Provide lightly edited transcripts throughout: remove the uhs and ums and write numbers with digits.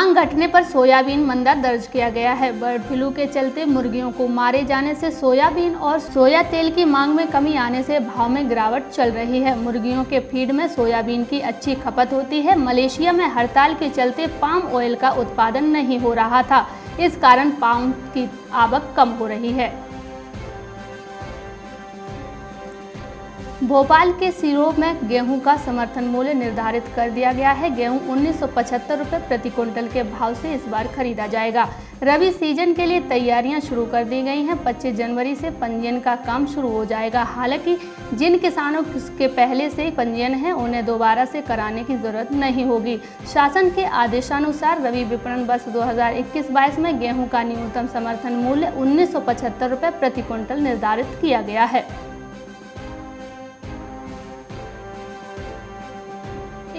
मांग घटने पर सोयाबीन मंदा दर्ज किया गया है। बर्ड फ्लू के चलते मुर्गियों को मारे जाने से सोयाबीन और सोया तेल की मांग में कमी आने से भाव में गिरावट चल रही है। मुर्गियों के फीड में सोयाबीन की अच्छी खपत होती है। मलेशिया में हड़ताल के चलते पाम ऑयल का उत्पादन नहीं हो रहा था, इस कारण पाम की आवक कम हो रही है। भोपाल के सिरों में गेहूं का समर्थन मूल्य निर्धारित कर दिया गया है। गेहूं 1975 रुपये प्रति क्विंटल के भाव से इस बार खरीदा जाएगा। रबी सीजन के लिए तैयारियां शुरू कर दी गई हैं। 25 जनवरी से पंजीयन का काम शुरू हो जाएगा। हालांकि जिन किसानों के पहले से पंजीयन है उन्हें दोबारा से कराने की जरूरत नहीं होगी। शासन के आदेशानुसार रबी विपणन वर्ष 2021-22 में गेहूं का न्यूनतम समर्थन मूल्य 1975 रुपये प्रति क्विंटल निर्धारित किया गया है।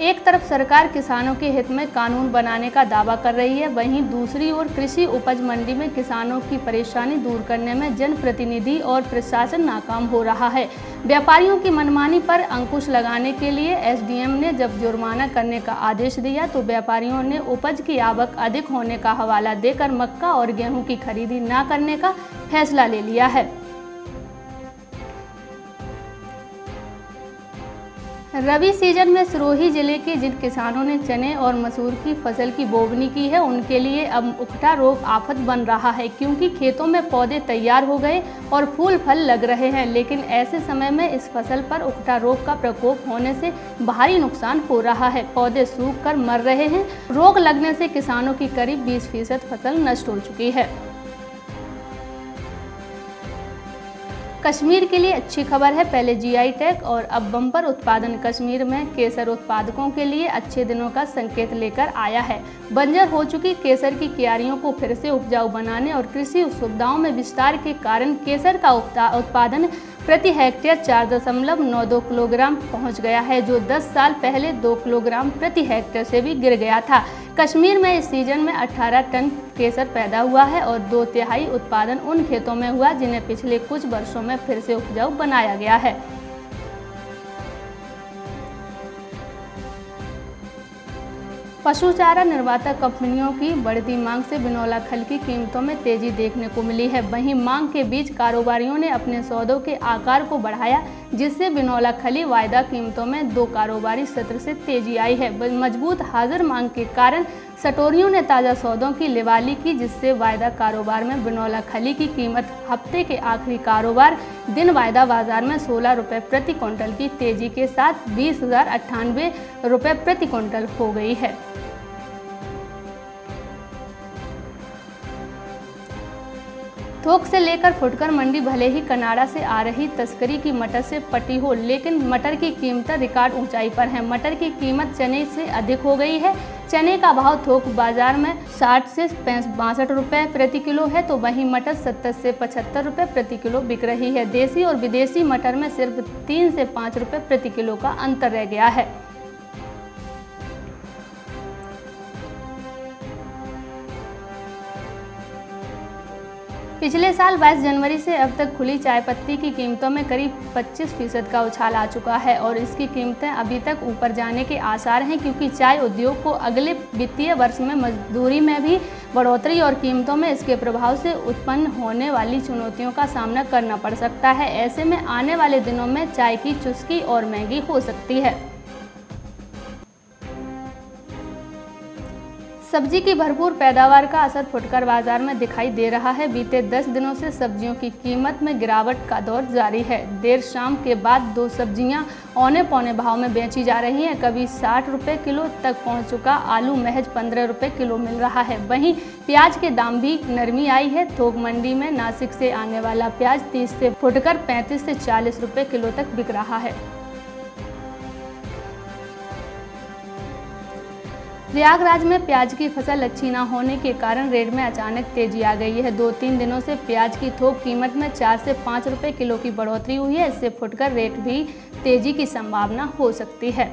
एक तरफ सरकार किसानों के हित में कानून बनाने का दावा कर रही है, वहीं दूसरी ओर कृषि उपज मंडी में किसानों की परेशानी दूर करने में जनप्रतिनिधि और प्रशासन नाकाम हो रहा है। व्यापारियों की मनमानी पर अंकुश लगाने के लिए एसडीएम ने जब जुर्माना करने का आदेश दिया तो व्यापारियों ने उपज की आवक अधिक होने का हवाला देकर मक्का और गेहूं की खरीदी न करने का फैसला ले लिया है। रबी सीजन में सिरोही जिले के जिन किसानों ने चने और मसूर की फसल की बोवनी की है उनके लिए अब उकठा रोग आफत बन रहा है, क्योंकि खेतों में पौधे तैयार हो गए और फूल फल लग रहे हैं। लेकिन ऐसे समय में इस फसल पर उकठा रोग का प्रकोप होने से भारी नुकसान हो रहा है। पौधे सूख कर मर रहे हैं। रोग लगने से किसानों की करीब 20% फसल नष्ट हो चुकी है। कश्मीर के लिए अच्छी खबर है। पहले जीआई टैग और अब बम्पर उत्पादन कश्मीर में केसर उत्पादकों के लिए अच्छे दिनों का संकेत लेकर आया है। बंजर हो चुकी केसर की क्यारियों को फिर से उपजाऊ बनाने और कृषि सुविधाओं में विस्तार के कारण केसर का उत्पादन प्रति हेक्टेयर 4.92 किलोग्राम पहुंच गया है, जो 10 साल पहले 2 किलोग्राम प्रति हेक्टेयर से भी गिर गया था। कश्मीर में इस सीजन में 18 टन केसर पैदा हुआ है और 2/3 उत्पादन उन खेतों में हुआ जिन्हें पिछले कुछ वर्षों में फिर से उपजाऊ बनाया गया है। पशु चारा निर्माता कंपनियों की बढ़ती मांग से बिनौला खल की कीमतों में तेजी देखने को मिली है। वहीं मांग के बीच कारोबारियों ने अपने सौदों के आकार को बढ़ाया, जिससे बिनौला खली वायदा कीमतों में 2 कारोबारी सत्र से तेजी आई है। मजबूत हाजिर मांग के कारण सटोरियों ने ताज़ा सौदों की लिवाली की, जिससे वायदा कारोबार में बिनौला खली की कीमत हफ्ते के आखिरी कारोबार दिन वायदा बाजार में 16 रुपये प्रति क्विंटल की तेजी के साथ 20,098 रुपये प्रति क्विंटल हो गई है। थोक से लेकर फुटकर मंडी भले ही कनाडा से आ रही तस्करी की मटर से पटी हो, लेकिन मटर की कीमतें रिकॉर्ड ऊंचाई पर हैं। मटर की कीमत चने से अधिक हो गई है। चने का भाव थोक बाजार में 60 से 62 रुपये प्रति किलो है, तो वहीं मटर 70 से 75 रुपये प्रति किलो बिक रही है। देसी और विदेशी मटर में सिर्फ 3 से 5 रुपये प्रति किलो का अंतर रह गया है। पिछले साल 22 जनवरी से अब तक खुली चाय पत्ती की कीमतों में करीब 25% का उछाल आ चुका है और इसकी कीमतें अभी तक ऊपर जाने के आसार हैं, क्योंकि चाय उद्योग को अगले वित्तीय वर्ष में मजदूरी में भी बढ़ोतरी और कीमतों में इसके प्रभाव से उत्पन्न होने वाली चुनौतियों का सामना करना पड़ सकता है। ऐसे में आने वाले दिनों में चाय की चुस्की और महंगी हो सकती है। सब्जी की भरपूर पैदावार का असर फुटकर बाजार में दिखाई दे रहा है। बीते 10 दिनों से सब्जियों की कीमत में गिरावट का दौर जारी है। देर शाम के बाद 2 सब्जियां औने पौने भाव में बेची जा रही हैं। कभी 60 रुपये किलो तक पहुंच चुका आलू महज 15 रुपये किलो मिल रहा है। वहीं प्याज के दाम भी नरमी आई है। थोक मंडी में नासिक से आने वाला प्याज 30 से फुटकर 35 से 40 रुपये किलो तक बिक रहा है। प्रयागराज में प्याज की फसल अच्छी न होने के कारण रेट में अचानक तेजी आ गई है। 2-3 दिनों से प्याज की थोक कीमत में 4 से 5 रुपये किलो की बढ़ोतरी हुई है। इससे फुटकर रेट भी तेजी की संभावना हो सकती है।